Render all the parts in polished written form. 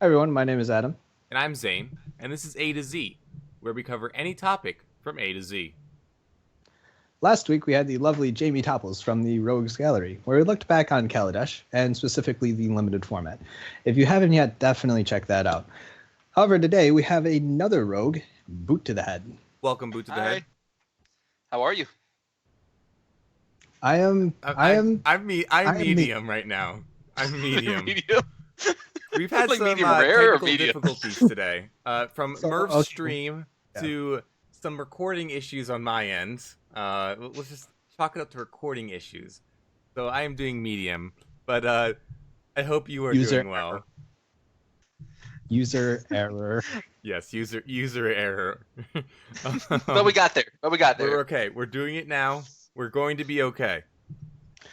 Hi everyone, my name is Adam. And I'm Zane, and this is A to Z, where we cover any topic from A to Z. Last week we had the lovely Jamie Topples from the Rogues Gallery, where we looked back on Kaladesh, and specifically the limited format. If you haven't yet, definitely check that out. However, today we have another rogue, Boot to the Head. Welcome, Boottodahead. Hi. How are you? I am, I I, am, I'm I am the. medium right now. I'm medium. Medium. We've had Like some medium rare or technical medium? difficulties today, from So, Murph's okay. stream Yeah. to some recording issues on my end. Let's just chalk it up to recording issues. So I am doing medium, but I hope you are User doing well. error. User error. Yes, user error. But we got there. We're okay. We're doing it now. We're going to be okay.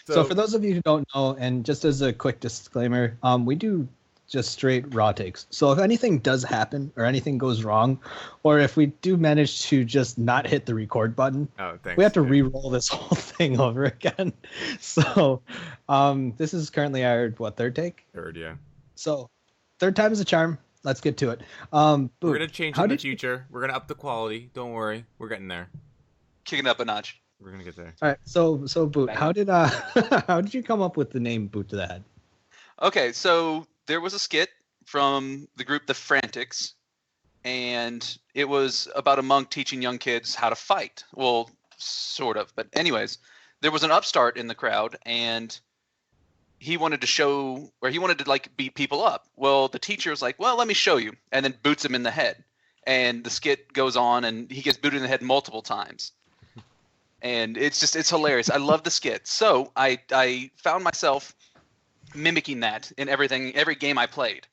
So for those of you who don't know, and just as a quick disclaimer, we do just straight raw takes. So if anything does happen or anything goes wrong, or if we do manage to just not hit the record button, thanks. we have to re-roll this whole thing over again. So this is currently our third take. Third, yeah. So third time is a charm. Let's get to it. We're Boot, gonna change how in the did you- future. We're gonna up the quality. Don't worry. We're getting there. Kicking up a notch. We're gonna get there. All right. So Boot, Bang. how did how did you come up with the name Boot to the Head? Okay, so there was a skit from the group The Frantics, and it was about a monk teaching young kids how to fight. Well, sort of. But anyways, there was an upstart in the crowd, and he wanted to show, or he wanted to like beat people up. Well, the teacher was like, well, let me show you, and then boots him in the head. And the skit goes on, and he gets booted in the head multiple times. And it's hilarious. I love the skit. So I found myself mimicking that in every game I played.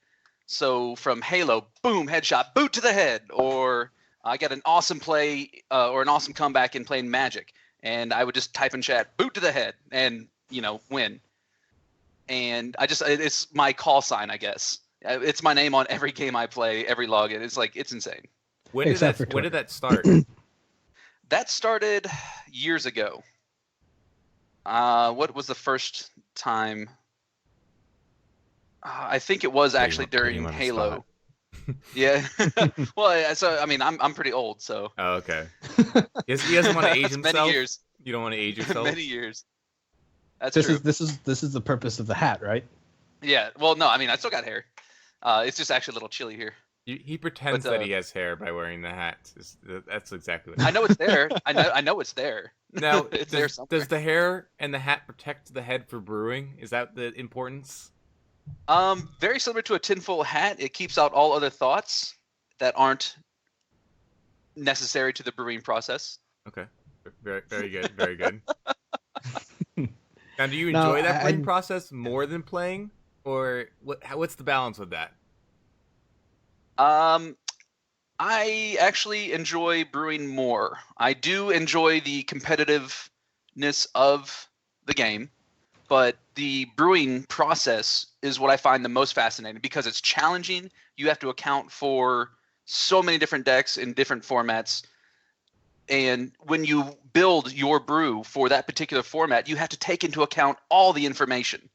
So from Halo, boom, headshot, boot to the head, or I got an awesome play or an awesome comeback in playing Magic, and I would just type in chat, boot to the head, and win. And it's my call sign, I guess. It's my name on every game I play, every login. It's insane. When did that start? That started years ago. What was the first time? I think it was actually during Halo. Yeah. Well, so I mean, I'm pretty old, so. Oh, okay. He doesn't want to age himself. Many years. You don't want to age yourself. Many years. That's This true. is the purpose of the hat, right? Yeah. Well, no, I mean, I still got hair. It's just actually a little chilly here. He pretends that he has hair by wearing the hat. That's exactly what. I know it's there. I know it's there. Now, It's there somewhere. does the hair and the hat protect the head for brewing? Is that the importance? Very similar to a tinfoil hat. It keeps out all other thoughts that aren't necessary to the brewing process. Okay. Very, very good. Very good. Now, do you No, enjoy that I- brewing process more than playing, or what's the balance with that? I actually enjoy brewing more. I do enjoy the competitiveness of the game, but the brewing process is what I find the most fascinating because it's challenging. You have to account for so many different decks in different formats. And when you build your brew for that particular format, you have to take into account all the information.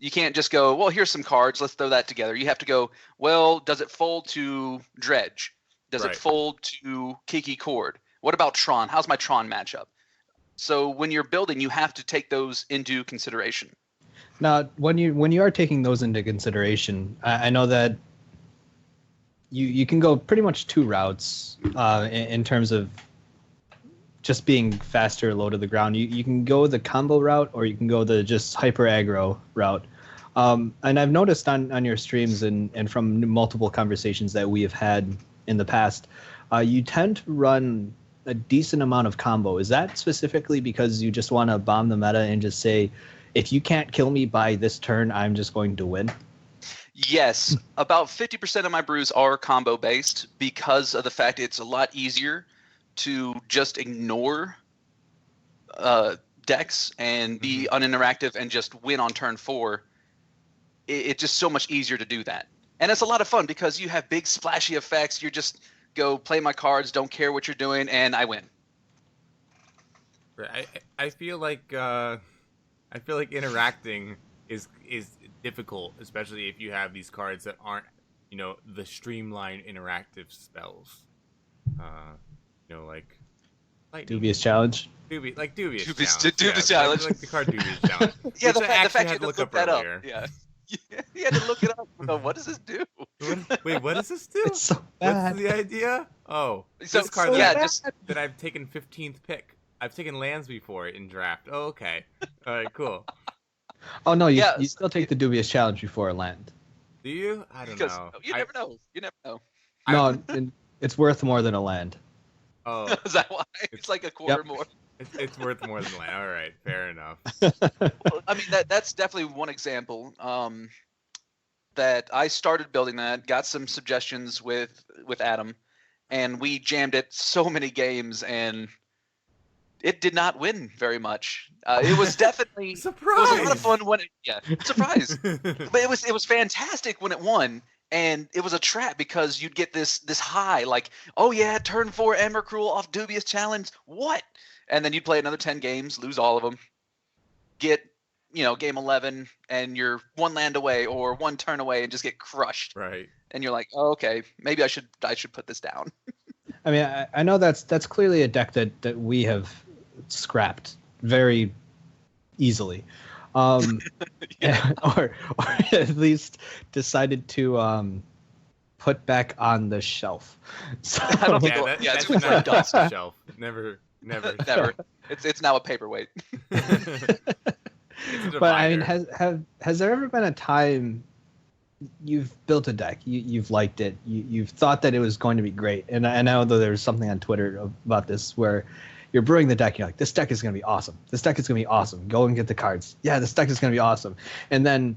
You can't just go, well, here's some cards, let's throw that together. You have to go, well, does it fold to Dredge? Does Right. it fold to Kiki Cord? What about Tron? How's my Tron matchup? So when you're building, you have to take those into consideration. Now, when you are taking those into consideration, I know that you can go pretty much two routes in terms of just being faster, low to the ground. You can go the combo route, or you can go the just hyper aggro route. And I've noticed on your streams and from multiple conversations that we have had in the past, you tend to run a decent amount of combo. Is that specifically because you just want to bomb the meta and just say, if you can't kill me by this turn, I'm just going to win? Yes, about 50% of my brews are combo based because of the fact it's a lot easier to just ignore decks and be uninteractive and just win on turn 4. It's just so much easier to do that. And it's a lot of fun because you have big splashy effects. You just go play my cards, don't care what you're doing, and I win. I feel like interacting is difficult, especially if you have these cards that aren't the streamlined interactive spells. Like lightning. Dubious challenge. Dubious Dubious challenge. Dubious yeah, challenge. Like the card Dubious challenge. Yeah, which the I fact actually you had to look look up that earlier. up. Yeah. You had to look it up. What does this do? Wait, what does this do? It's so bad. What's the idea? Oh, So, this card so that, bad. just that I've taken 15th pick. I've taken lands before in draft. Oh, okay. All right, cool. Oh no, you Yeah, still take the dubious challenge before a land. Do you? I don't because know. you never know. You never know. No, it's worth more than a land. Oh, Is that why? It's like a quarter Yep. more. it's worth more than land. All right, fair enough. Well, I mean, that's definitely one example. That I started building that, got some suggestions with Adam, and we jammed it so many games, and it did not win very much. It was definitely Surprise! It was a lot of fun when surprise. But it was fantastic when it won, and it was a trap because you'd get this high, like, oh yeah, turn 4 Ember Cruel off Dubious Challenge, what? And then you'd play another 10 games, lose all of them, get game 11, and you're one land away or one turn away, and just get crushed. Right. And you're like, oh, okay, maybe I should put this down. I mean, I know that's clearly a deck that we have scrapped very easily, Yeah. or at least decided to put back on the shelf. So, I don't think Yeah, it's that's like not dust. off the shelf. Never. Never. It's now a paperweight. It's a but I mean, divider. has there ever been a time you've built a deck, you've liked it, you've thought that it was going to be great, and I know that there was something on Twitter about this where you're brewing the deck, you're like, this deck is going to be awesome. This deck is going to be awesome. Go and get the cards. Yeah, this deck is going to be awesome. And then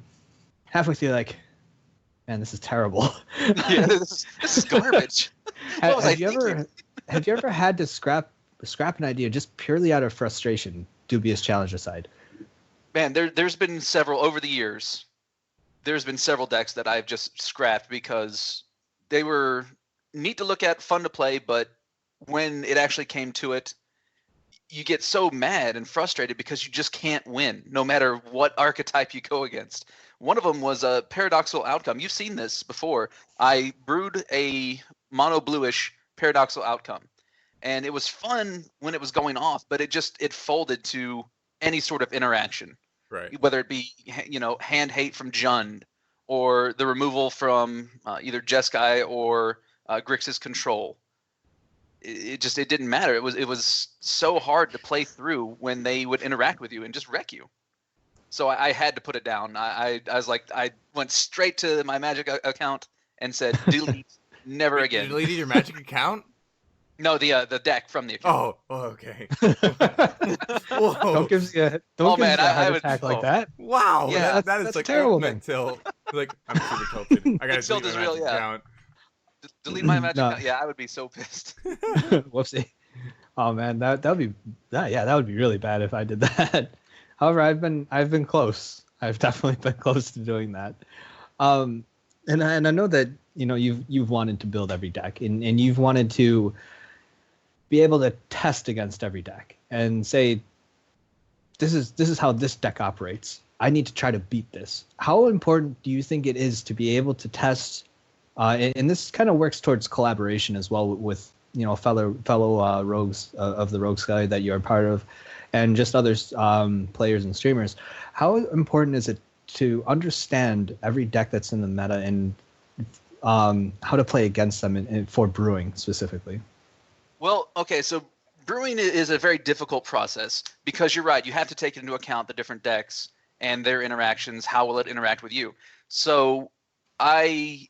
halfway through, you're like, man, this is terrible. Yeah, this is garbage. What was I thinking? Have you ever had to scrap an idea just purely out of frustration, dubious challenge aside? Man, there's been several over the years. There's been several decks that I've just scrapped because they were neat to look at, fun to play, but when it actually came to it, you get so mad and frustrated because you just can't win, no matter what archetype you go against. One of them was a paradoxical outcome. You've seen this before. I brewed a mono bluish paradoxical outcome, and it was fun when it was going off, but it folded to any sort of interaction. Right. Whether it be hand hate from Jund, or the removal from either Jeskai or Grixis control. It didn't matter. It was so hard to play through when they would interact with you and just wreck you. So I had to put it down. I was like, I went straight to my Magic account and said delete, never Wait, again. You deleted your Magic account? No, the deck from the account. Oh, okay. Don't Whoa. give you a man, heart I would- attack like that. Wow. Yeah, that is that's like terrible, ultimate man. tilt. Like, I'm super tilted. I gotta Tilt delete is my real, Magic yeah. account. Delete my Magic No. account. Yeah, I would be so pissed. Whoopsie. Oh man, that would be that would be really bad if I did that. However, I've been close. I've definitely been close to doing that. And I know that you've wanted to build every deck, and you've wanted to be able to test against every deck and say, this is how this deck operates. I need to try to beat this. How important do you think it is to be able to test? And this kind of works towards collaboration as well with fellow rogues of the Rogues Gallery that you're a part of, and just others players and streamers. How important is it to understand every deck that's in the meta and how to play against them for brewing specifically? Well, okay, so brewing is a very difficult process because you're right. You have to take into account the different decks and their interactions. How will it interact with you? So I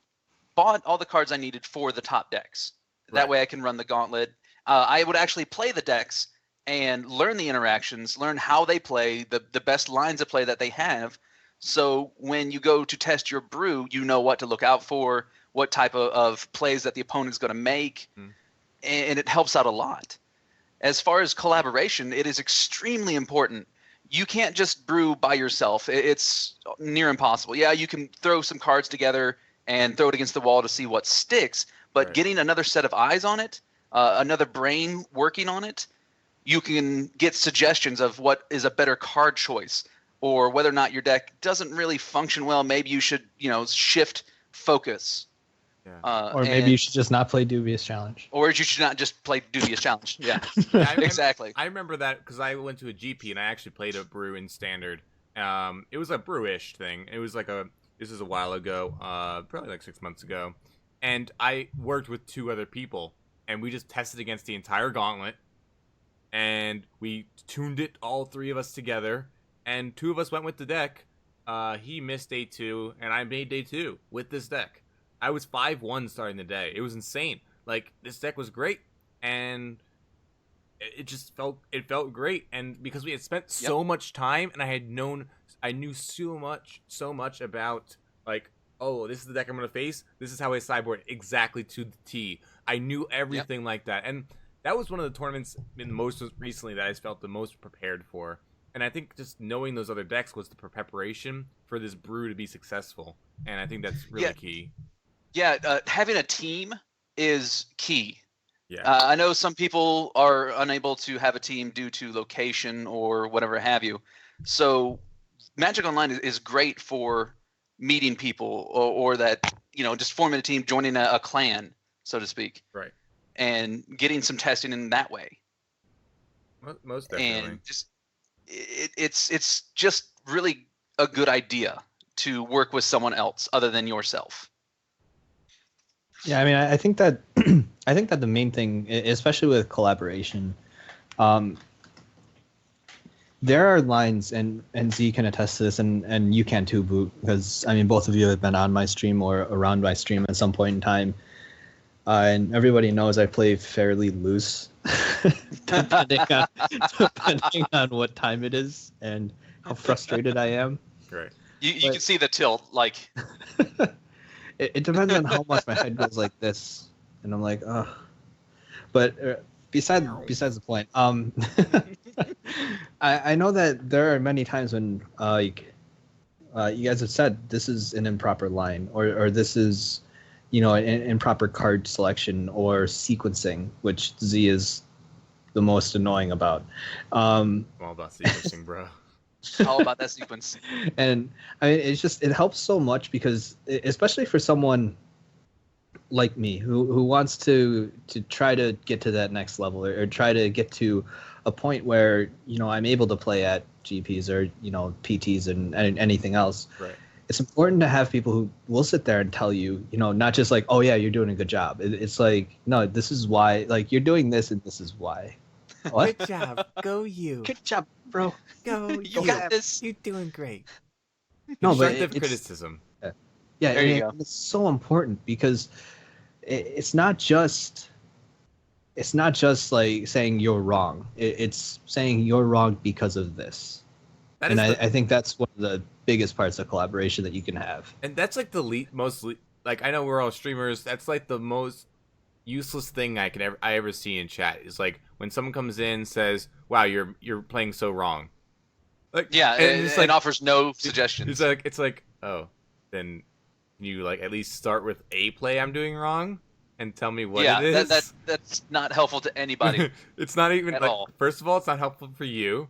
bought all the cards I needed for the top decks. That Right. way I can run the gauntlet. I would actually play the decks and learn the interactions, learn how they play, the best lines of play that they have. So when you go to test your brew, you know what to look out for, what type of plays that the opponent's going to make. And it helps out a lot. As far as collaboration, it is extremely important. You can't just brew by yourself. It's near impossible. Yeah, you can throw some cards together and throw it against the wall to see what sticks, but Right. getting another set of eyes on it, another brain working on it, you can get suggestions of what is a better card choice, or whether or not your deck doesn't really function well. Maybe you should, shift focus. Or maybe you should just not play Dubious Challenge. Or you should not just play Dubious Challenge. Yeah, exactly. I remember that because I went to a GP and I actually played a brew in standard. It was a brewish thing. It was like this is a while ago, probably like 6 months ago, and I worked with 2 other people, and we just tested against the entire gauntlet, and we tuned it, all 3 of us together, and 2 of us went with the deck. He missed day 2, and I made day 2 with this deck. I was 5-1 starting the day. It was insane. Like, this deck was great, and it just felt great. And because we had spent so much time, and I knew so much about, like, oh, this is the deck I'm gonna face. This is how I sideboard exactly to the T. I knew everything like that, and that was one of the tournaments most recently that I felt the most prepared for. And I think just knowing those other decks was the preparation for this brew to be successful, and I think that's really key. Yeah, having a team is key. Yeah. I know some people are unable to have a team due to location or whatever have you. So Magic Online is great for meeting people or that, just forming a team, joining a clan, so to speak. Right. And getting some testing in that way. Most definitely. And just it's just really a good idea to work with someone else other than yourself. Yeah, I mean, I think that the main thing, especially with collaboration, there are lines, and Z can attest to this, and you can too, Boot, because I mean, both of you have been on my stream or around my stream at some point in time, and everybody knows I play fairly loose, depending on what time it is and how frustrated I am. Right. You can see the tilt, like. It depends on how much my head goes like this, and I'm like, ugh. But besides the point, I know that there are many times when you guys have said this is an improper line, or this is, an improper card selection or sequencing, which Z is the most annoying about. All about sequencing, bro. All about that sequence. And I mean, it helps so much because, especially for someone like me who wants to try to get to that next level or try to get to a point where I'm able to play at GPs or PTs and anything else. Right. It's important to have people who will sit there and tell you, not just like, oh yeah, you're doing a good job. It's like, no, this is why. Like, you're doing this and this is why. What? Good job. Go you. Good job, bro. Go you got this. You're doing great. No, but Constructive criticism. Yeah, there you go. It's so important because it's not just like saying you're wrong. It's saying you're wrong because of this. I think that's one of the biggest parts of collaboration that you can have. And that's like the most like, I know we're all streamers. That's like the most useless thing I ever see in chat is like when someone comes in and says, "Wow, you're playing so wrong." Like, yeah, and offers no suggestions. It's like, oh, then can you like at least start with a play I'm doing wrong and tell me what it is? That's not helpful to anybody. It's not even at like all. First of all, it's not helpful for you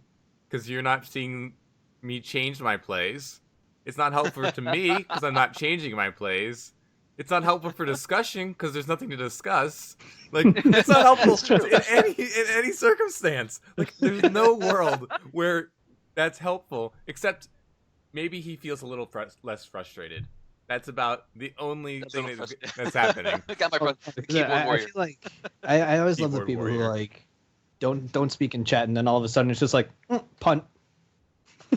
because you're not seeing me change my plays. It's not helpful to me because I'm not changing my plays. It's not helpful for discussion because there's nothing to discuss. Like, it's not helpful in any circumstance. Like, there's no world where that's helpful, except maybe he feels a little less frustrated. That's about the only thing that's happening. Got my keyboard warrior. I feel like I always love the Keyboard people warrior. who like don't speak in chat, and then all of a sudden it's just like punt.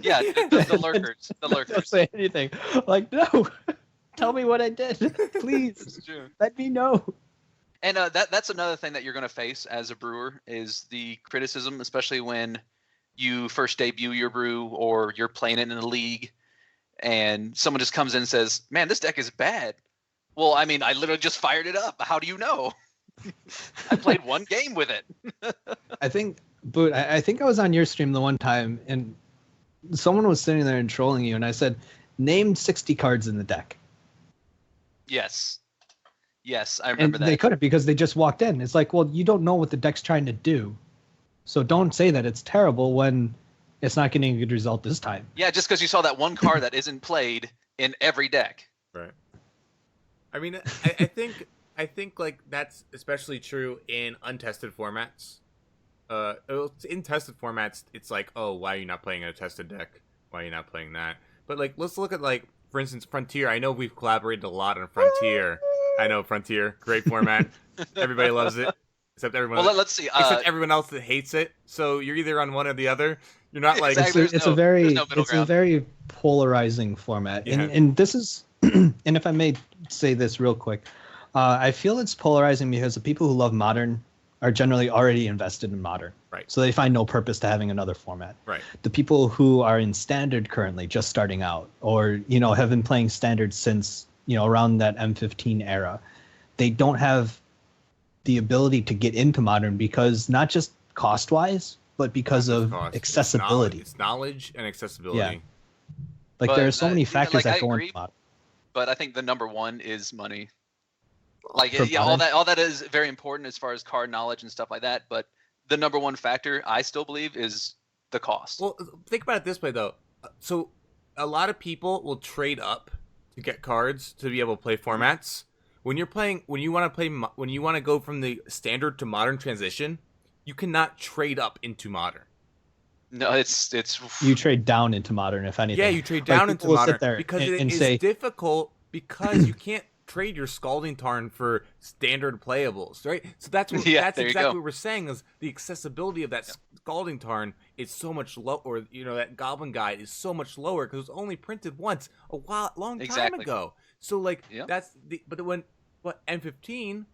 Yeah, the lurkers. The Don't lurkers. say anything. Like, no, tell me what I did, please. Let me know. And that's another thing that you're going to face as a brewer is the criticism, especially when you first debut your brew or you're playing it in a league, and someone just comes in and says, "Man, this deck is bad." Well, I mean, I literally just fired it up. How do you know? I played one game with it. I think, Boot, I think I was on your stream the one time, and someone was sitting there and trolling you, and I said, "Name 60 cards in the deck." Yes, I remember that. They couldn't because they just walked in. It's like, well, you don't know what the deck's trying to do, so don't say that it's terrible when it's not getting a good result this time. Yeah, just because you saw that one card that isn't played in every deck. Right. I mean, I think like that's especially true in untested formats. In tested formats, it's like, oh, why are you not playing a tested deck? Why are you not playing that? But like, let's look at like, for instance, Frontier. I know we've collaborated a lot on Frontier. I know Frontier, great format. Everybody loves it, except everyone. Well, let's see. Except everyone else that hates it. So you're either on one or the other. You're not like Exactly. It's a very there's no middle it's a ground. very polarizing format, Yeah. and this is, and if I may say this real quick, I feel it's polarizing because the people who love modern are generally already invested in modern, Right. so they find no purpose to having another format. right. The people who are in standard currently, just starting out, or have been playing standard since around that M15 era, they don't have the ability to get into modern because not just cost wise, but because Not just of cost. accessibility. It's knowledge and accessibility. Like But, there are so many factors I that go agree. into modern. But I think the number one is money. Like For yeah, modern? all that is very important as far as card knowledge and stuff like that. But the number one factor I still believe is the cost. Well, think about it this way though. So a lot of people will trade up to get cards to be able to play formats. When you're playing, when you want to go from the standard to modern transition, you cannot trade up into modern. No, it's You trade down into modern, if anything. Yeah, you trade Like, down into people will sit modern there because and it is say, difficult because you can't trade your Scalding Tarn for standard playables, right? So that's what, Yeah, that's there you exactly go. what we're saying is the accessibility of that Scalding Tarn is so much lower, or that Goblin Guide is so much lower because it was only printed once long time Exactly. ago. So like Yep. that's the M15.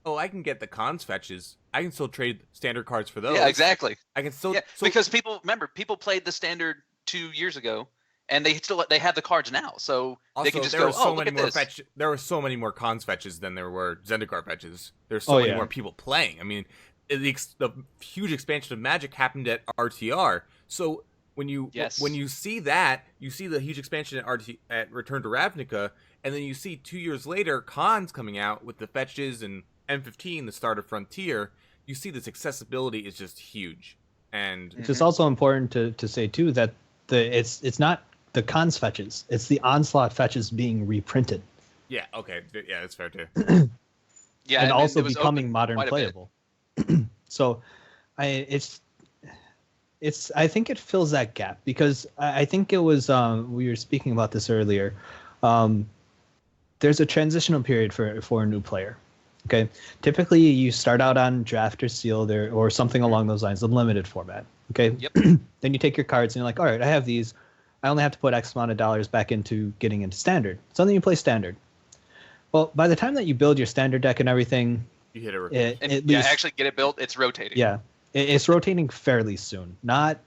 Oh, I can get the cons fetches. I can still trade standard cards for those. yeah, exactly. I can still Yeah, because people played the standard 2 years ago, and they have the cards now, so also, they can just there go, were so look many at more this. there were so many more cons fetches than there were Zendikar fetches. There's so Oh, many yeah. more people playing. I mean, the huge expansion of Magic happened at RTR. So when you Yes. when you see that, you see the huge expansion at Return to Ravnica, and then you see 2 years later cons coming out with the fetches and M15, the start of Frontier. You see this accessibility is just huge, and It's just also important to say too that it's not the cons fetches, it's the onslaught fetches being reprinted yeah, okay, yeah, that's fair too. Yeah, and it also was becoming open modern quite a bit. playable. So I think it fills that gap because I think it was we were speaking about this earlier. There's a transitional period for a new player. Okay, typically you start out on draft or sealed or something along those lines, a limited format. Okay, Yep. then you take your cards and you're like, all right, I have these. I only have to put X amount of dollars back into getting into standard. So then you play standard. Well, by the time that you build your standard deck and everything, You hit a And at least actually get it built, it's rotating. yeah, it's rotating fairly soon. Not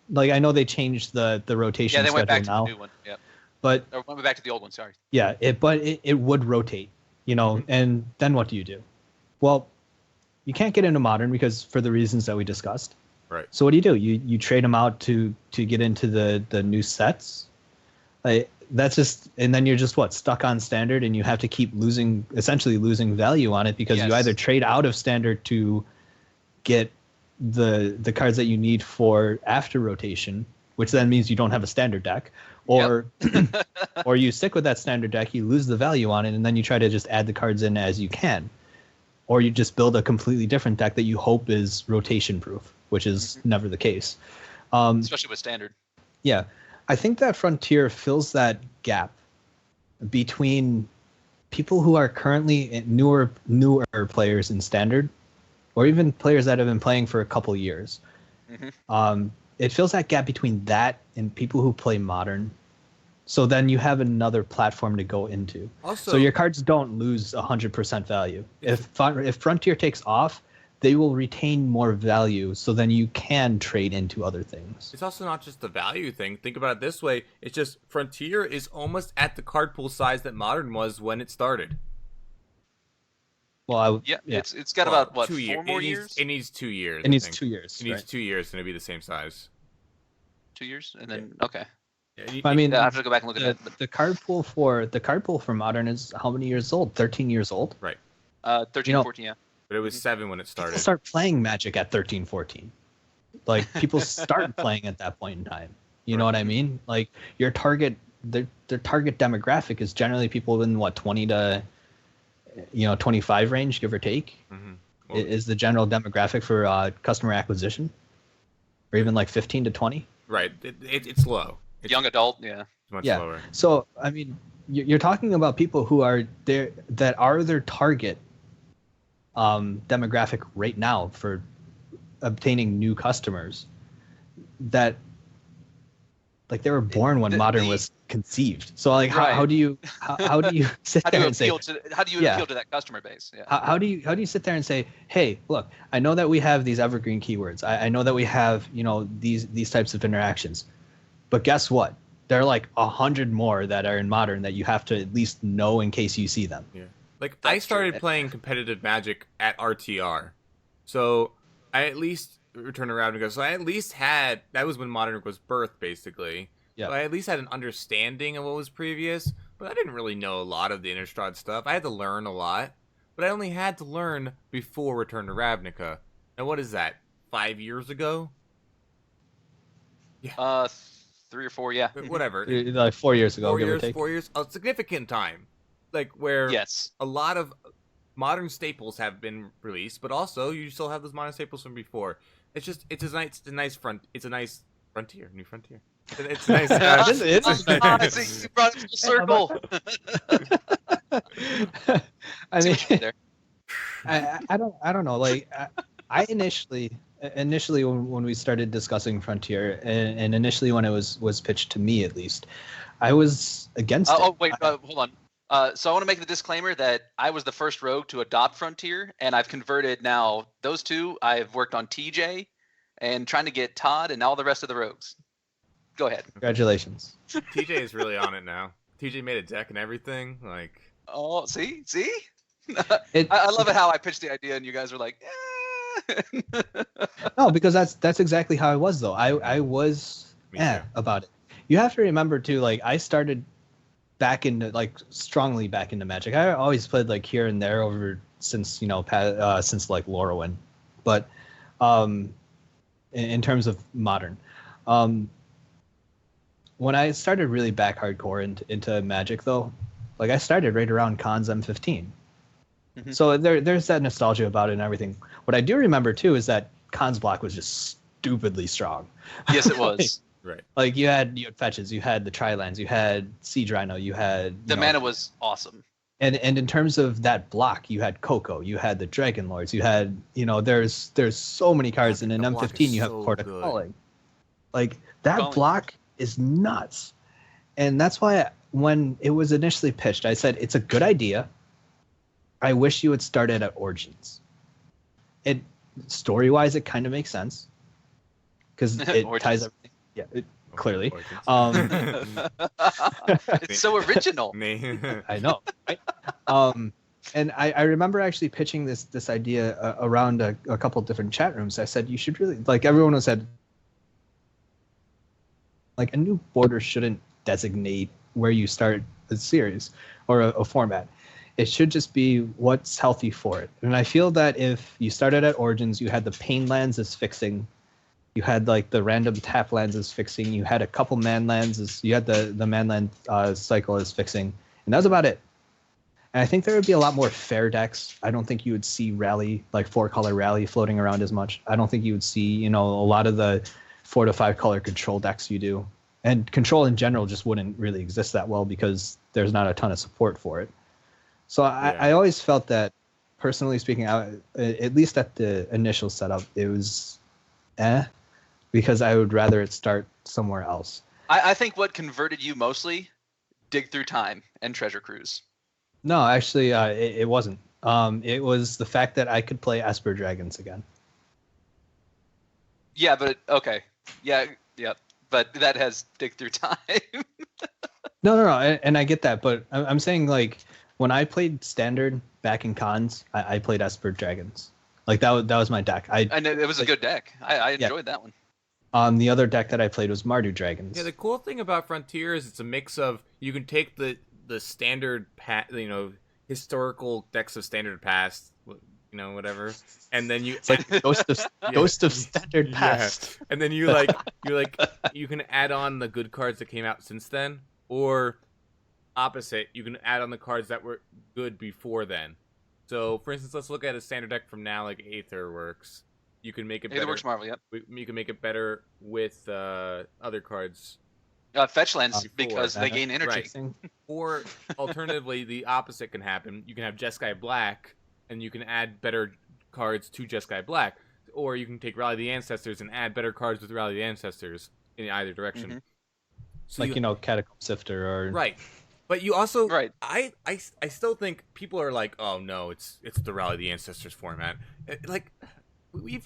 like I know they changed the rotation Yeah, they went schedule back to now, the new one. Yep. but Or went back to the old one. Sorry. yeah, it would rotate, and then what do you do? Well, you can't get into modern because for the reasons that we discussed. right. So what do? You trade them out to get into the new sets. That's just, and then you're just stuck on standard, and you have to keep essentially losing value on it because you Yes. either trade out of standard to get the cards that you need for after rotation, which then means you don't have a standard deck, or or you stick with that standard deck, you lose the value on it, and then you try to just add the cards in as you can, or you just build a completely different deck that you hope is rotation proof, which is never the case. Especially with standard. Yeah, I think that Frontier fills that gap between people who are currently newer players in Standard, or even players that have been playing for a couple years. It fills that gap between that and people who play Modern. So then you have another platform to go into. Also, So your cards don't lose 100% value. If Frontier takes off, they will retain more value, so then you can trade into other things. it's also not just the value thing. Think about it this way. It's just Frontier is almost at the card pool size that Modern was when it started. Well, Yeah, yeah. it's got Well, about 2 years. 4 more years. It needs 2 years. It I needs think. 2 years. It needs right? 2 years to be the same size. 2 years, and then okay. Yeah, I mean, Yeah, I have to go back and look at that. the card pool for Modern is how many years old? 13 years old. right. 13, 14, yeah. But it was 7 when it started. People start playing Magic at 13, 14. Like people start playing at that point in time. You know what I mean? Like your target, their target demographic is generally people in 20 to 25 range, give or take, is the general demographic for customer acquisition, or even like 15 to 20. Right. It's low. It's Young adult, yeah. much Yeah. lower. So I mean, you're talking about people who are there that are their target demographic right now for obtaining new customers. That like they were born when Modern was conceived. So like how do you how do you sit How do there you and say appeal to appeal to that customer base? Yeah. how do you sit there and say, hey, look, I know that we have these evergreen keywords. I know that we have these types of interactions, but guess what? There are like 100 more that are in Modern that you have to at least know in case you see them. Yeah. Like I That's started true. playing competitive Magic at RTR, so I at least return around and go. So I at least had that was when Modern was birthed, basically. Yeah. So I at least had an understanding of what was previous, but I didn't really know a lot of the Innistrad stuff. I had to learn a lot, but I only had to learn before Return to Ravnica. Now what is that? 5 years ago? 3 or 4, yeah. Whatever. Like 4 years ago, 4 give or years. take. 4 years. A significant time, like where Yes. a lot of modern staples have been released, but also you still have those modern staples from before. It's a nice frontier, new frontier. It's a nice. It is I see you brought it full circle. I See mean, what you did there. I don't know. Like I initially when we started discussing Frontier and initially when it was pitched to me, at least, I was against it. Oh wait, hold on. So I want to make the disclaimer that I was the first rogue to adopt Frontier, and I've converted now those two. I've worked on TJ, and trying to get Todd and all the rest of the rogues. Go ahead. Congratulations. TJ is really on it now. TJ made a deck and everything. Like, Oh, see. I love it how I pitched the idea, and you guys were like, eh. No, because that's exactly how I was though. I was Me too. about it. You have to remember too, like I started strongly back into Magic. I always played like here and there over since since like Lorwyn, but in terms of Modern, when I started really back hardcore into Magic though, like I started right around Cons M15. Mhm. So there's that nostalgia about it and everything. What I do remember too is that Cons block was just stupidly strong. Yes, it was. right. Like you had fetches, you had the Tri-lands, you had Siege Rhino, you had The mana was awesome. and in terms of that block, you had Coco, you had the Dragon Lords, you had there's so many cards, and in The block M15 is you have so Port of good. Calling. Like that Calling. block is nuts, and that's why when it was initially pitched, I said it's a good idea. I wish you had started at Origins. It story-wise, it kind of makes sense because it Origins. ties everything. Yeah, clearly. Origins. It's so original. Me. I know. Right? And I remember actually pitching this idea around a couple different chat rooms. I said you should really everyone was said a new border shouldn't designate where you start a series or a format. It should just be what's healthy for it. And I feel that if you started at Origins, you had the pain lands as fixing, you had like the random tap lands as fixing, you had a couple man lands you had the man land cycle as fixing, and that was about it. And I think there would be a lot more fair decks. I don't think you would see rally, like 4-color rally, floating around as much. I don't think you would see, a lot of the 4 to 5 color control decks you do. And control in general just wouldn't really exist that well because there's not a ton of support for it. So I always felt that, personally speaking, at least at the initial setup, it was because I would rather it start somewhere else. I think what converted you mostly, Dig Through Time and Treasure Cruise. No, actually, it wasn't. It was the fact that I could play Esper Dragons again. Yeah, but okay. Yeah. But that has Dig Through Time. No, and I get that, but I'm saying when I played Standard back in Cons, I played Esper Dragons. Like that was my deck. I know it was a good deck. I enjoyed that one. The other deck that I played was Mardu Dragons. Yeah, the cool thing about Frontier is it's a mix of you can take the standard historical decks of standard past, whatever, and then you It's like Ghost of Standard Past. and then you can add on the good cards that came out since then, or opposite, you can add on the cards that were good before then. So, for instance, let's look at a standard deck from now, like Aether works. You can make it Aether better. works Marvel, yep. You can make it better with other cards. Fetch lands Before. because they gain energy. Right. Or alternatively, the opposite can happen. You can have Jeskai Black, and you can add better cards to Jeskai Black. Or you can take Rally the Ancestors and add better cards with Rally the Ancestors in either direction. Mm-hmm. So like, Catacomb Sifter or... Right. But you also... Right. I still think people are like, oh, no, it's the Rally the Ancestors format. Like, we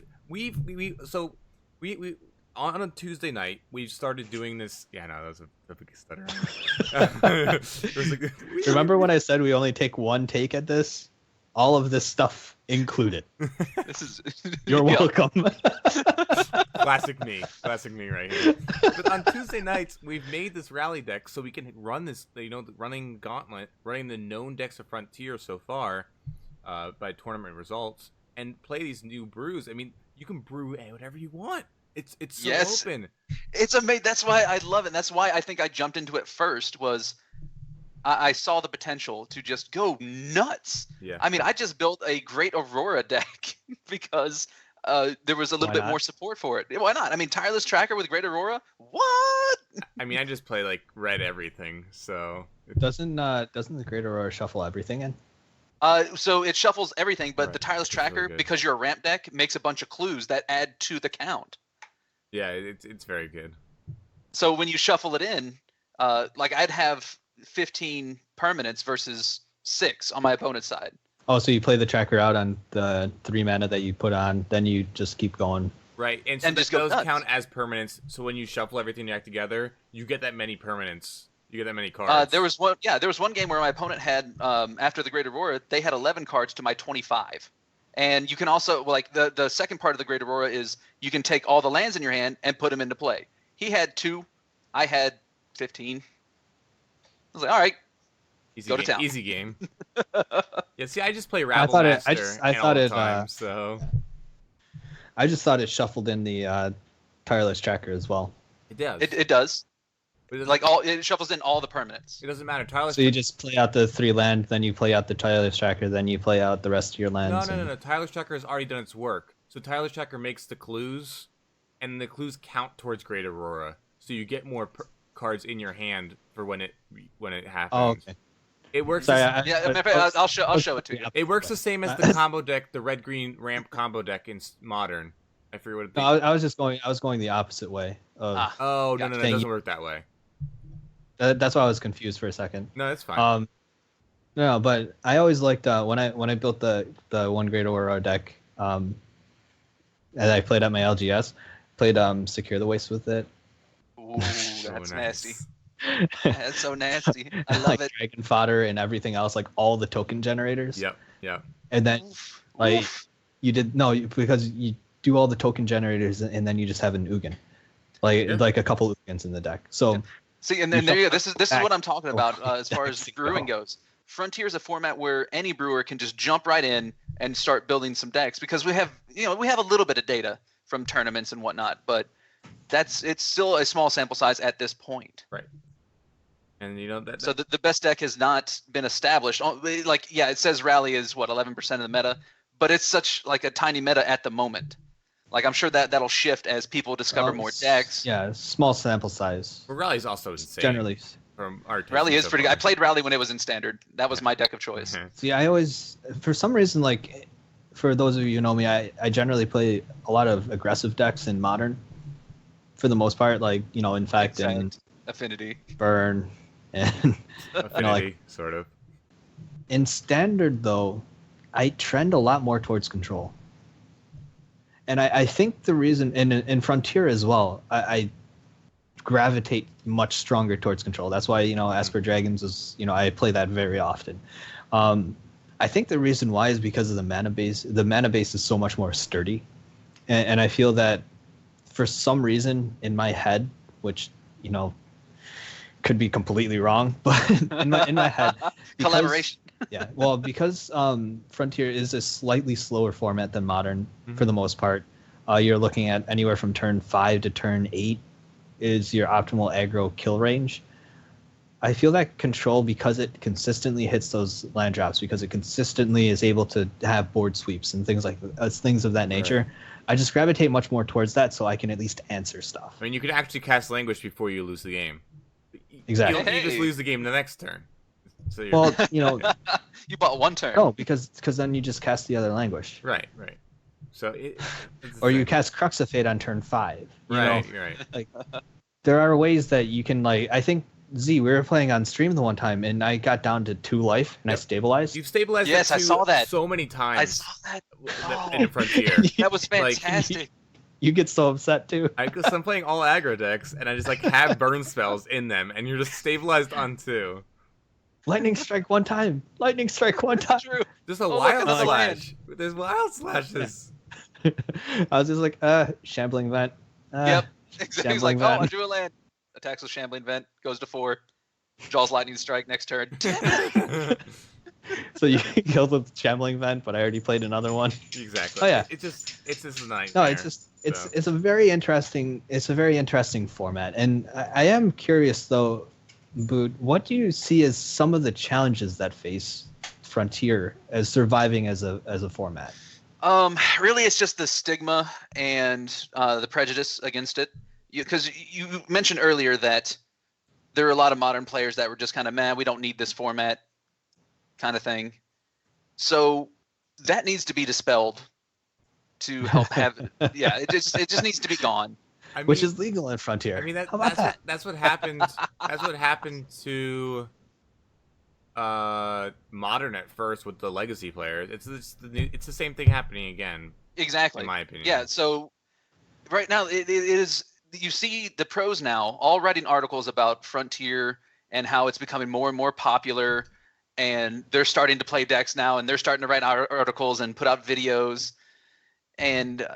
on a Tuesday night, we started doing this. Yeah, no, that was a big stutter. Remember when I said we only take one take at this? All of this stuff included. This is. You're welcome. Classic me right here. But on Tuesday nights, we've made this rally deck so we can run this. Running Gauntlet, running the known decks of Frontier so far, by tournament results, and play these new brews. I mean, you can brew whatever you want. It's so open. It's amazing. That's why I love it. That's why I think I jumped into it first. Was I saw the potential to just go nuts. Yeah. I mean, I just built a Great Aurora deck because there was a little bit more support for it. Why not? I mean, Tireless Tracker with Great Aurora. What? I mean, I just play like red everything. So doesn't the Great Aurora shuffle everything in? So it shuffles everything, but Right. the Tireless Tracker, really because you're a ramp deck, makes a bunch of clues that add to the count. yeah, it's very good. So when you shuffle it in, like I'd have 15 permanents versus 6 on my opponent's side. Oh, so you play the tracker out on the 3 mana that you put on, then you just keep going. Right, and so just go those nuts. count as permanents. So when you shuffle everything back together, you get that many permanents. You get that many cards. There was one game where my opponent had, after the Great Aurora, they had 11 cards to my 25. And you can also, like, the second part of the Great Aurora is you can take all the lands in your hand and put them into play. He had 2, I had 15. I was like, all right, go to town. Easy game. Yeah, see, I just play Rabble Master all the time, so... I just thought it shuffled in the Tireless Tracker as well. It does. It does. It shuffles in all the permanents. It doesn't matter. Tireless. So you just play out the 3 land, then you play out the Tireless Tracker, then you play out the rest of your lands. No. Tireless Tracker has already done its work. So Tireless Tracker makes the clues, and the clues count towards Great Aurora. So you get more cards in your hand for when it happens. Oh, okay. It works. Sorry, I'll show it to you. It works the same as the combo deck, the red green ramp combo deck in Modern. I forget what it. No, I was going the opposite way. No, it doesn't work that way. That's why I was confused for a second. No, that's fine. No, but I always liked when I built the one Great Aurora deck, and I played at my LGS, played Secure the Waste with it. Ooh, that's nasty. That's so nasty. I love like it. Dragon Fodder and everything else, like all the token generators. Yep. And then because you do all the token generators and then you just have an Ugin, like a couple Ugins in the deck. So see, and then there you go. This is what I'm talking about as far as brewing goes. Frontier is a format where any brewer can just jump right in and start building some decks because we have a little bit of data from tournaments and whatnot, but it's still a small sample size at this point. Right. And so the best deck has not been established. It says Rally is 11% of the meta, but it's such like a tiny meta at the moment. Like I'm sure that'll shift as people discover more decks. Yeah, small sample size. But Rally's also insane. Generally, from our Rally is pretty good. I played Rally when it was in Standard. That was my deck of choice. Mm-hmm. See, I always, for some reason, like for those of you who know me, I generally play a lot of aggressive decks in Modern. For the most part, in fact, in Affinity, Burn, and Affinity, sort of. In Standard, though, I trend a lot more towards control. And I think the reason, in Frontier as well, I gravitate much stronger towards control. That's why, Esper Dragons is, I play that very often. I think the reason why is because of the mana base. The mana base is so much more sturdy. And I feel that for some reason in my head, which, could be completely wrong, but in my head. Collaboration. Yeah, well, because Frontier is a slightly slower format than Modern for the most part. You're looking at anywhere from turn 5 to turn 8 is your optimal aggro kill range. I feel that Control, because it consistently hits those land drops, because it consistently is able to have board sweeps and things things of that nature. Right. I just gravitate much more towards that, so I can at least answer stuff. I mean, you could actually cast Languish before you lose the game. Exactly. You just lose the game the next turn. So you're... Well, you know, You bought one turn. no, because then you just cast the other Languish. Right. So Or you cast Crux of Fate on turn 5. You know? Right. Like, there are ways that you can, like, I think, Z, we were playing on stream the one time, and I got down to 2 life, and I stabilized. You've stabilized Yes, that I saw that. so many times. I saw that. In Frontier. That was Like, fantastic. You get so upset, too. Because I'm playing all aggro decks, and I just like have burn spells in them, and you're just stabilized on 2. Lightning strike one time. Lightning strike one time. True. Just a look, wild another slash. There's wild slashes. I was just like, shambling vent. Yep. Exactly. He's like, Shambling oh, I vent. drew a land. Attacks with Shambling Vent. Goes to 4. Draws Lightning Strike next turn. So you killed with shambling vent, but I already played another one. Exactly. Oh, yeah. It's just a nightmare. No, it's a very interesting format, and I am curious though, Boot, what do you see as some of the challenges that face Frontier as surviving as a format? Really, it's just the stigma and the prejudice against it. Because you mentioned earlier that there are a lot of modern players that were just kind of, man, we don't need this format kind of thing. So that needs to be dispelled to help have, yeah, it just needs to be gone. I mean, Which is legal in Frontier. I mean, How about that? That's what happened. That's what happened to Modern at first with the legacy players. It's the same thing happening again. Exactly. In my opinion. Yeah. So right now it is. You see the pros now all writing articles about Frontier and how it's becoming more and more popular, and they're starting to play decks now, and they're starting to write articles and put out videos, and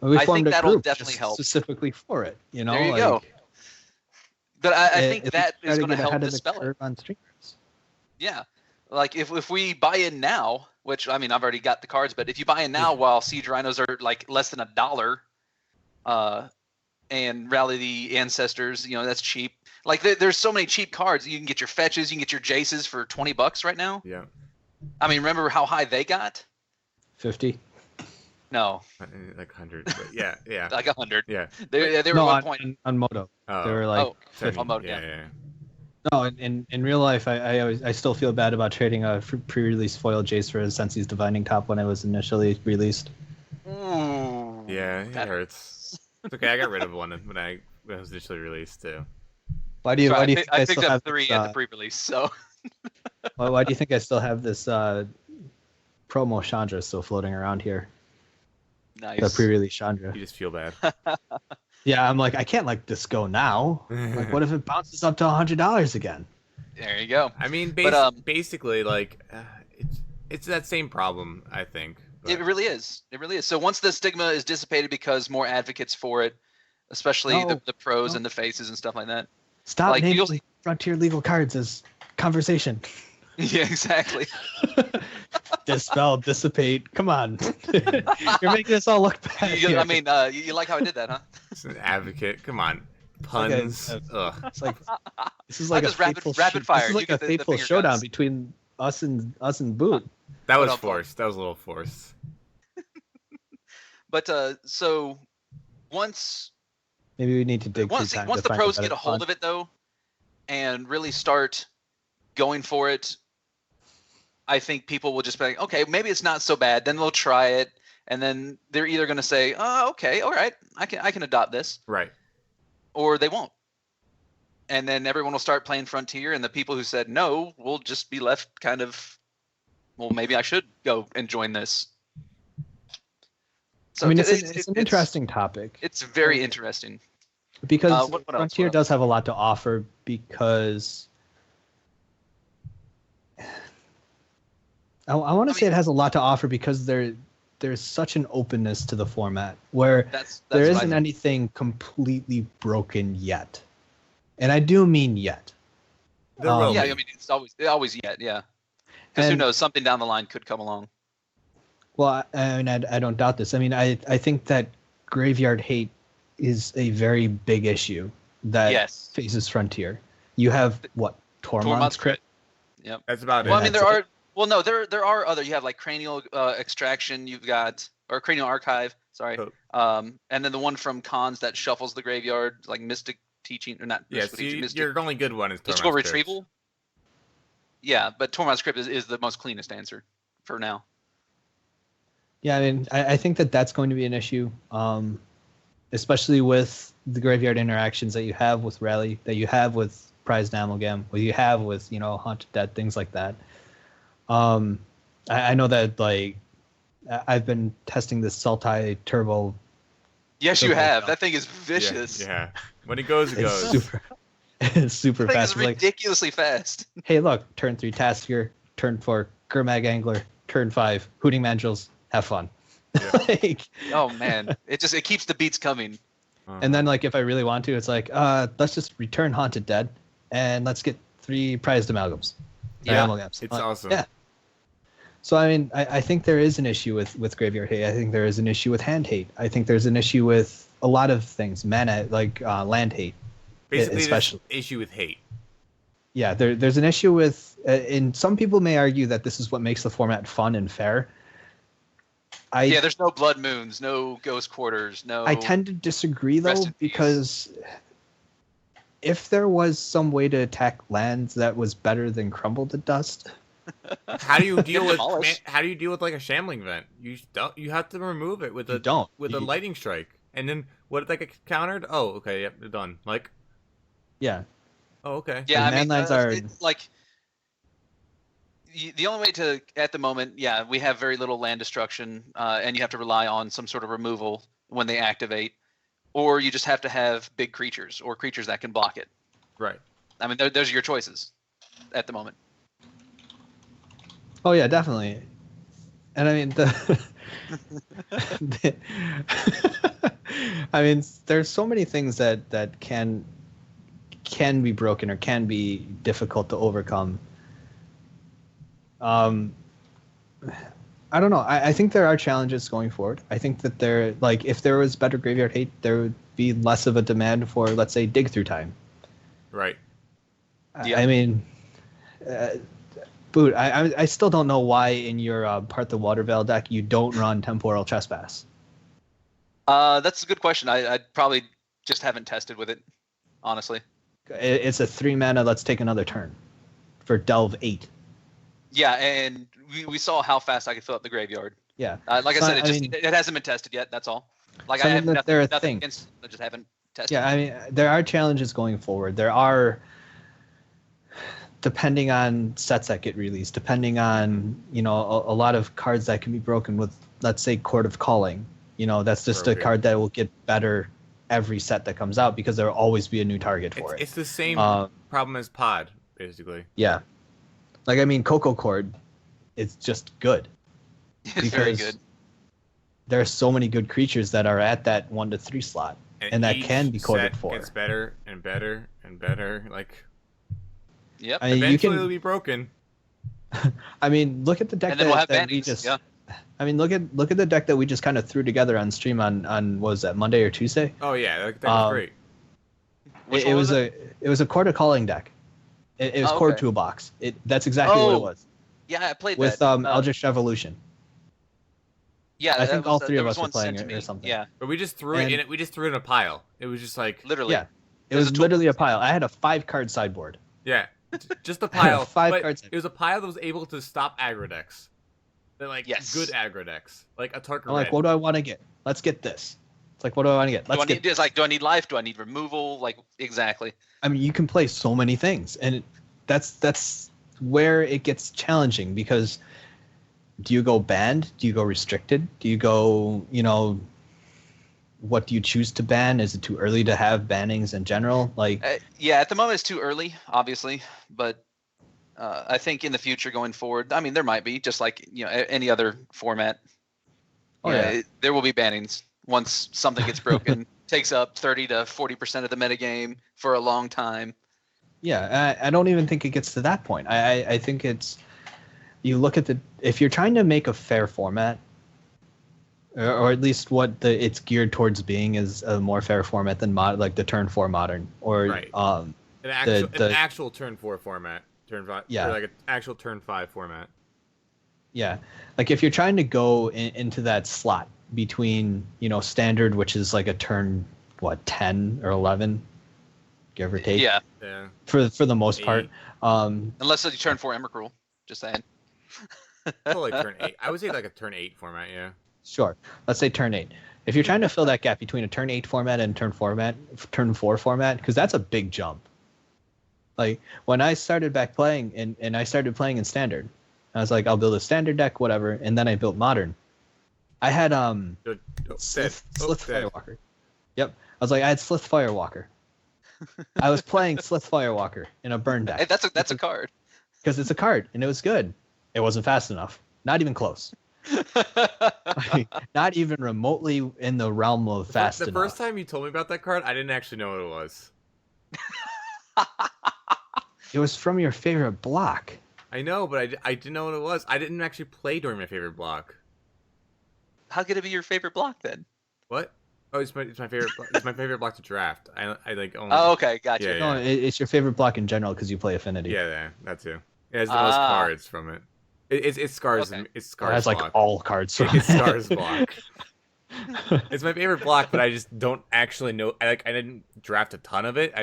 We I formed think a that'll group definitely just help. specifically for it. You know, There you go. But I think at that least is try going to get help ahead of the dispel it. curve on streamers. Yeah. Like if we buy in now, which I mean I've already got the cards, but if you buy in now while Siege Rhinos are like less than $1, and Rally the Ancestors, you know, that's cheap. Like there's so many cheap cards. You can get your fetches, you can get your Jaces for $20 right now. Yeah. I mean, remember how high they got? 50. No, Like 100. But yeah. like 100. Yeah. They were No, 1 point. on Moto. Oh. They were like, Oh, 70, on mode, yeah. no, in real life, I still feel bad about trading a pre-release foil Jace for a Sensi's Divining Top when it was initially released. Ooh, Yeah, it that hurts. It's okay. I got rid of one when it was initially released too. Why do you Sorry, think I I picked still up have 3 this, at the pre-release, so why do you think I still have this promo Chandra still floating around here? nice. The pre-release Chandra. You just feel bad. Yeah, I'm like, I can't let this go now. Like, what if it bounces up to $100 again? There you go. I mean, basically, like, it's that same problem, I think. It really is. It really is. So once the stigma is dissipated because more advocates for it, especially No, the pros no. and the faces and stuff like that. Stop Like, naming you'll- Frontier legal cards as conversation. Yeah, exactly. Dispel, dissipate. Come on. You're making us all look bad. You, here. I mean, you like how I did that, huh? It's an advocate. Come on, puns. Ugh. It's like this is like I a just rapid fateful fire. This is You like get a the fateful finger showdown guns. between us and Boot. That was Hold on, forced. That was a little forced. But so once Maybe we need to dig once through time once to the find pros better get a hold fun. of it though, and really start going for it, I think people will just be like, okay, maybe it's not so bad. Then they'll try it, and then they're either going to say, oh, okay, all right, I can adopt this, Right. or they won't. And then everyone will start playing Frontier, and the people who said no will just be left kind of, well, maybe I should go and join this. So I mean, it's an interesting topic It's very interesting. because what else? Frontier What does have a lot to offer because I want to say it has a lot to offer because there's such an openness to the format where That's there what I isn't think. anything completely broken yet, and I do mean yet. There will Yeah, I be. mean, it's always yet, yeah. Because who And- knows, something down the line could come along. Well, I don't doubt this. I mean, I think that graveyard hate is a very big issue that Yes. faces Frontier. You have what Tormod's Crypt. Yep. That's about Well, it. I mean, there are. Well, no, there are other. You have like Cranial Extraction. You've got or Cranial Archive. Sorry. And then the one from Cons that shuffles the graveyard, like Mystic Teaching or not. Yeah, Mystic Teaching, Mystic, your only good one is Mystical Tormod's Crypt. Retrieval. Yeah, but Tormod's Crypt is the most cleanest answer for now. Yeah, I mean, I think that's going to be an issue, especially with the graveyard interactions that you have with Rally, that you have with Prized Amalgam, what you have with, Haunted Dead, things like that. I know that, like, I've been testing this Sultai Turbo. Yes, you have. That thing is vicious. Yeah. When it goes, it goes. It's super that fast. Thing is ridiculously fast. Hey, look, turn 3 Tasker, turn 4 Gurmag Angler, turn 5 Hooting Mandrills. Have fun. Yeah. Oh man, it keeps the beats coming. And then, like, if I really want to, it's like, let's just return Haunted Dead and let's get 3 Prized Amalgams. Yeah, it's awesome. Yeah. So I mean, I think there is an issue with graveyard hate. I think there is an issue with hand hate. I think there's an issue with a lot of things, mana, like land hate. Basically, especially there's an issue with hate. Yeah, there's an issue with, and some people may argue that this is what makes the format fun and fair. There's no Blood Moons, no Ghost Quarters, no. I tend to disagree though, because if there was some way to attack lands that was better than Crumble to Dust. How do you deal with like a Shambling Vent? You have to remove it with a Lightning Strike, and then what if that gets countered? Oh, okay, yep, they're done. Like, yeah. Oh, okay. Yeah, I mean, lands are like the only way to at the moment. Yeah, we have very little land destruction, and you have to rely on some sort of removal when they activate, or you just have to have big creatures or creatures that can block it. Right. I mean, those are your choices at the moment. Oh yeah, definitely. And I mean I mean, there's so many things that can be broken or can be difficult to overcome. I don't know. I think there are challenges going forward. I think that if there was better graveyard hate, there would be less of a demand for, let's say, dig through time. Right. Yeah. I mean, Boot, I still don't know why in your Part the Waterveil deck you don't run Temporal Trespass. That's a good question. I probably just haven't tested with it, honestly. It's a 3 mana, let's take another turn for Delve 8. Yeah, and we saw how fast I could fill up the graveyard. Yeah. Like I said, it hasn't been tested yet, that's all. Like so I have nothing against, I just haven't tested. Yeah, I mean, there are challenges going forward. There are, depending on sets that get released, depending on, a lot of cards that can be broken with, let's say, Court of Calling. That's just a card that will get better every set that comes out because there will always be a new target for it. It's the same problem as Pod, basically. Yeah. Like, I mean, Coco Cord, it's just good. It's very good. There are so many good creatures that are at that 1 to 3 slot, and that can be coded for. It's better and better and better. Like, yep. I mean, eventually it'll be broken. I mean, look at the deck and then we'll have that we just. Yeah. I mean, look at the deck that we just kind of threw together on stream on what was that, Monday or Tuesday? Oh yeah, that was great. It was a Court of Calling deck. It was Core Toolbox. That's exactly what it was. Yeah, I played with that. Eldritch Revolution. Yeah, I think all 3 of us were playing it or something. Yeah, but we just threw it in. We just threw it in a pile. It was just like literally. Yeah, it was literally a pile. I had a 5-card sideboard. Yeah, just a pile. 5 cards. It was a pile that was able to stop aggro decks. They're like good aggro decks, like a Tarka. I'm like, what do I want to get? Let's get this. It's like, what do I want to get? Do I need life? Do I need removal? Like, exactly. I mean, you can play so many things, and that's where it gets challenging because do you go banned? Do you go restricted? Do you go, what do you choose to ban? Is it too early to have bannings in general? Like, yeah, at the moment it's too early, obviously, but I think in the future going forward, I mean, there might be just like any other format. There will be bannings once something gets broken. Takes up 30 to 40% of the metagame for a long time. Yeah, I don't even think it gets to that point. I think it's, you look at if you're trying to make a fair format, or at least what it's geared towards being is a more fair format than like the turn 4 modern, or right. An actual turn 4 format. Turn 5. Yeah. Or like an actual turn 5 format. Yeah, like if you're trying to go into that slot between, standard, which is like a turn, 10 or 11, give or take. Yeah. Yeah. For the most part. Unless you turn 4 Emrakul. Just saying. Probably turn 8. I would say like a turn 8 format, yeah. Sure. Let's say turn 8. If you're trying to fill that gap between a turn 8 format and turn 4 format, because that's a big jump. Like when I started back playing and I started playing in standard, I was like, I'll build a standard deck, whatever, and then I built modern. I had Slith Firewalker. Yep. I was like, I had Slith Firewalker. I was playing Slith Firewalker in a burn deck. Hey, that's a card. Because it's a card, and it was good. It wasn't fast enough. Not even close. Not even remotely in the realm of fast enough. The first time you told me about that card, I didn't actually know what it was. It was from your favorite block. I know, but I didn't know what it was. I didn't actually play during my favorite block. How could it be your favorite block then? What? Oh, it's my favorite. It's my favorite block to draft. I like only. Oh, okay, gotcha. Yeah, No, it's your favorite block in general because you play Affinity. Yeah, that too. It has the most cards from it. It's Scars. Okay. It's Scars. It has block. like all cards from It's Scars block. It's my favorite block, but I just don't actually know. I didn't draft a ton of it.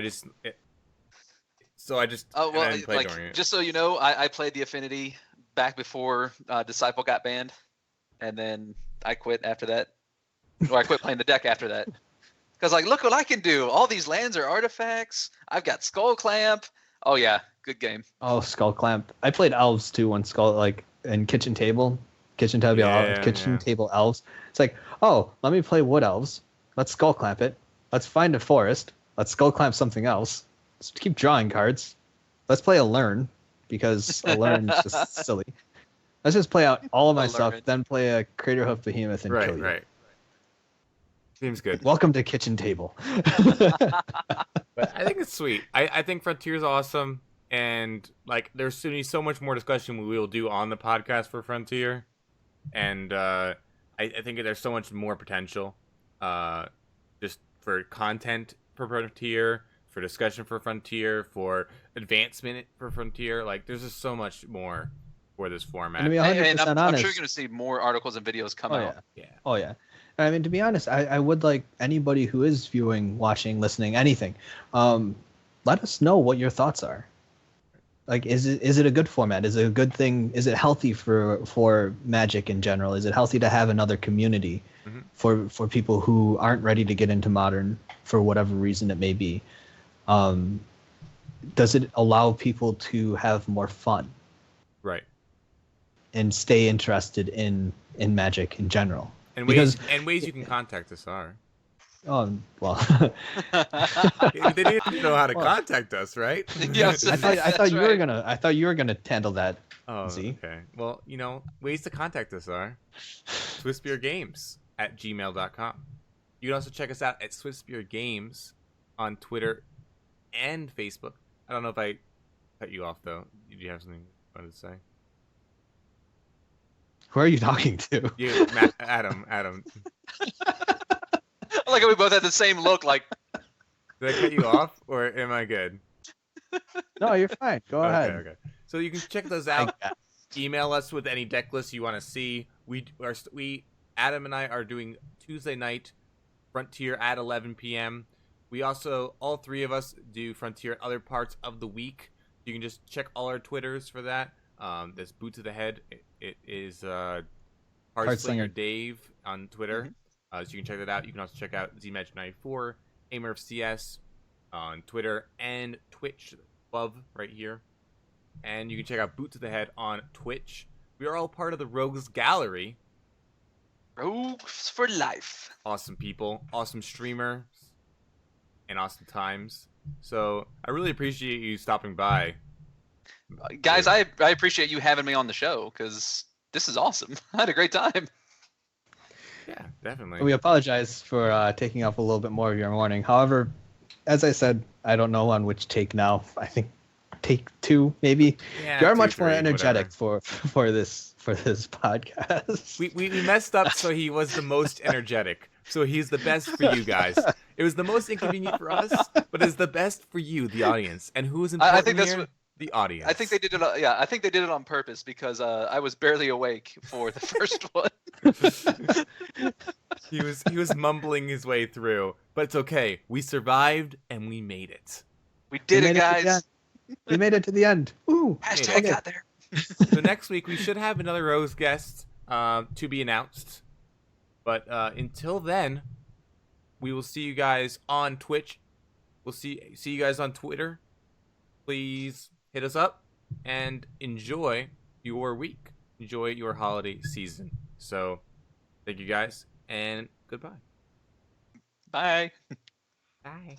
So I just Oh well, didn't play during it. just so you know, I played the Affinity back before Disciple got banned, and then I quit after that. Or I quit playing the deck after that. Because like, look what I can do! All these lands are artifacts. I've got Skull Clamp. Oh yeah, good game. Oh, Skull Clamp. I played Elves too on in Kitchen Table. Kitchen Table Elves. It's like, oh, let me play Wood Elves. Let's Skull Clamp it. Let's find a forest. Let's Skull Clamp something else. Let's keep drawing cards. Let's play a Learn, because a Learn is just silly. Let's just play out all of my stuff, then play a Craterhoof Behemoth and kill you. Right. Seems good. Welcome to Kitchen Table. But I think it's sweet. I think Frontier's awesome, and like there's so much more discussion we will do on the podcast for Frontier, and I think there's so much more potential, just for content for Frontier, for discussion for Frontier, for advancement for Frontier. Like there's just so much more for this format. To be 100% and I'm honest, sure you're going to see more articles and videos come out. Yeah. Oh yeah. I mean, to be honest, I would like anybody who is viewing, watching, listening, anything, let us know what your thoughts are. Like, is it a good format? Is it a good thing? Is it healthy for Magic in general? Is it healthy to have another community for people who aren't ready to get into Modern for whatever reason it may be? Does it allow people to have more fun? Right. And stay interested in Magic in general? And ways you can contact us are. Oh well. They didn't know how to contact us, right? Yes, I thought you were gonna handle that. Oh, Z. okay. Well, ways to contact us are SwissbeerGames@gmail.com. You can also check us out at SwissbeerGames on Twitter and Facebook. I don't know if I cut you off though. Did you have something you wanted to say? Who are you talking to? You, Matt, Adam. I like how we both had the same look. Like, Did I cut you off, or am I good? No, you're fine. Go ahead. Okay. So you can check those out. Email us with any deck lists you want to see. Adam and I are doing Tuesday night Frontier at 11 p.m. We also, all three of us, do Frontier at other parts of the week. You can just check all our Twitters for that. There's Boottodahead. It is Hardslinger Dave on Twitter. So you can check that out. You can also check out ZMagic94, AmerFCS on Twitter and Twitch above right here. And you can check out Boottodahead on Twitch. We are all part of the Rogues Gallery. Rogues for life. Awesome people, awesome streamers, and awesome times. So I really appreciate you stopping by. Guys, I appreciate you having me on the show because this is awesome. I had a great time. Yeah, definitely. We apologize for taking up a little bit more of your morning. However, as I said, I don't know on which take now. I think take 2 maybe. Yeah, You are 2, much more 3, energetic whatever. for this podcast. We messed up so he was the most energetic. So he's the best for you guys. It was the most inconvenient for us, but it's the best for you, the audience. And who's important I think that's here? what The audience. I think they did it. Yeah, I think they did it on purpose because I was barely awake for the first one. He was mumbling his way through, but it's okay. We survived and we made it. We did it, made it to the guys. end. We made it to the end. Woo! Hashtag Okay. got there. So next week we should have another Rose guest to be announced. But until then, we will see you guys on Twitch. We'll see you guys on Twitter. Please hit us up and enjoy your week. Enjoy your holiday season. So, thank you guys and goodbye. Bye. Bye.